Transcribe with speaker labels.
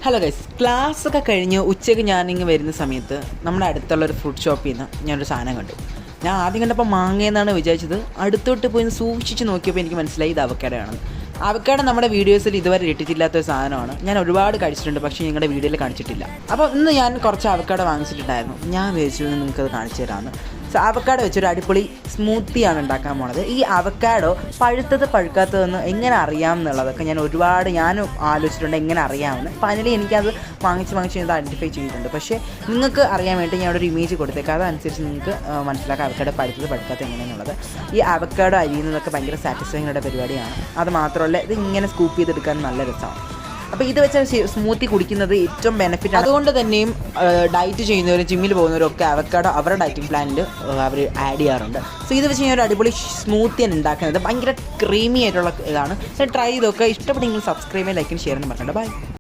Speaker 1: Hello guys, ക്ലാസ്സൊക്കെ കഴിഞ്ഞ് ഉച്ചയ്ക്ക് ഞാനിങ്ങ് വരുന്ന സമയത്ത് നമ്മുടെ അടുത്തുള്ളൊരു ഫുഡ് ഷോപ്പിൽ നിന്ന് ഞാനൊരു സാധനം കണ്ടു. ഞാൻ ആദ്യം കണ്ടപ്പോൾ മാങ്ങയെന്നാണ് വിചാരിച്ചത്. അടുത്തോട്ട് പോയി സൂക്ഷിച്ച് നോക്കിയപ്പോൾ എനിക്ക് മനസ്സിലായി ഇത് അവക്കാഡോയാണെന്ന്. അവക്കാഡോ നമ്മുടെ വീഡിയോസിൽ ഇതുവരെ ഇട്ടിട്ടില്ലാത്തൊരു സാധനമാണ്. ഞാൻ ഒരുപാട് കഴിച്ചിട്ടുണ്ട്, പക്ഷേ നിങ്ങളുടെ വീഡിയോയിൽ കാണിച്ചിട്ടില്ല. അപ്പോൾ ഇന്ന് ഞാൻ കുറച്ച് അവക്കാഡോ വാങ്ങിച്ചിട്ടുണ്ടായിരുന്നു. ഞാൻ വിചാരിച്ചു നിങ്ങൾക്കത് കാണിച്ചു തരാമെന്ന്. അവക്കാഡോ വെച്ചൊരു അടിപൊളി സ്മൂത്തിയാണ് ഉണ്ടാക്കാൻ പോണത്. ഈ അവക്കാഡോ പഴുത്തത് പഴുക്കാത്തതെന്ന് എങ്ങനെ അറിയാം എന്നുള്ളതൊക്കെ ഞാൻ ആലോചിച്ചിട്ടുണ്ട്, എങ്ങനെ അറിയാമെന്ന്. ഫൈനലി എനിക്കത് വാങ്ങിച്ച് ഇത് ഐഡൻറ്റിഫൈ ചെയ്തിട്ടുണ്ട്. പക്ഷേ നിങ്ങൾക്ക് അറിയാൻ വേണ്ടി ഞാൻ ഒരു ഇമേജ് കൊടുത്തേക്കാം. അതനുസരിച്ച് നിങ്ങൾക്ക് മനസ്സിലാക്കാം അവക്കാഡോ പഴുത്തത് പഴുക്കാത്തത് എങ്ങനെയാണെന്നുള്ളത്. ഈ അവക്കാഡോ അരിയുന്നതൊക്കെ ഭയങ്കര സാറ്റിസ്ഫൈങ് ആയിട്ട് പരിപാടിയാണ്. അത് മാത്രമല്ല, ഇത് ഇങ്ങനെ സ്കൂപ്പ് ചെയ്തെടുക്കാൻ നല്ല രസമാണ്. അപ്പോൾ ഇത് വെച്ച സ്മൂത്തി കുടിക്കുന്നത് ഏറ്റവും ബെനിഫിറ്റ്. അതുകൊണ്ട് തന്നെയും ഡയറ്റ് ചെയ്യുന്നവരും ജിമ്മിൽ പോകുന്നവരും ഒക്കെ അവക്കാഡോ അവരുടെ ഡയറ്റിംഗ് പ്ലാനിൽ അവർ ആഡ് ചെയ്യാറുണ്ട്. സോ ഇത് വെച്ച് ഞാൻ ഒരു അടിപൊളി സ്മൂത്തിയാണ് ഉണ്ടാക്കുന്നത്. ഭയങ്കര ക്രീമി ആയിട്ടുള്ള ഇതാണ്. ട്രൈ ചെയ്തൊക്കെ. ഇഷ്ടപ്പെട്ടെങ്കിൽ സബ്സ്ക്രൈബ് ചെയ്യാൻ, ലൈക്കും ഷെയർ ചെയ്യാൻ മറക്കണ്ട. ബൈ.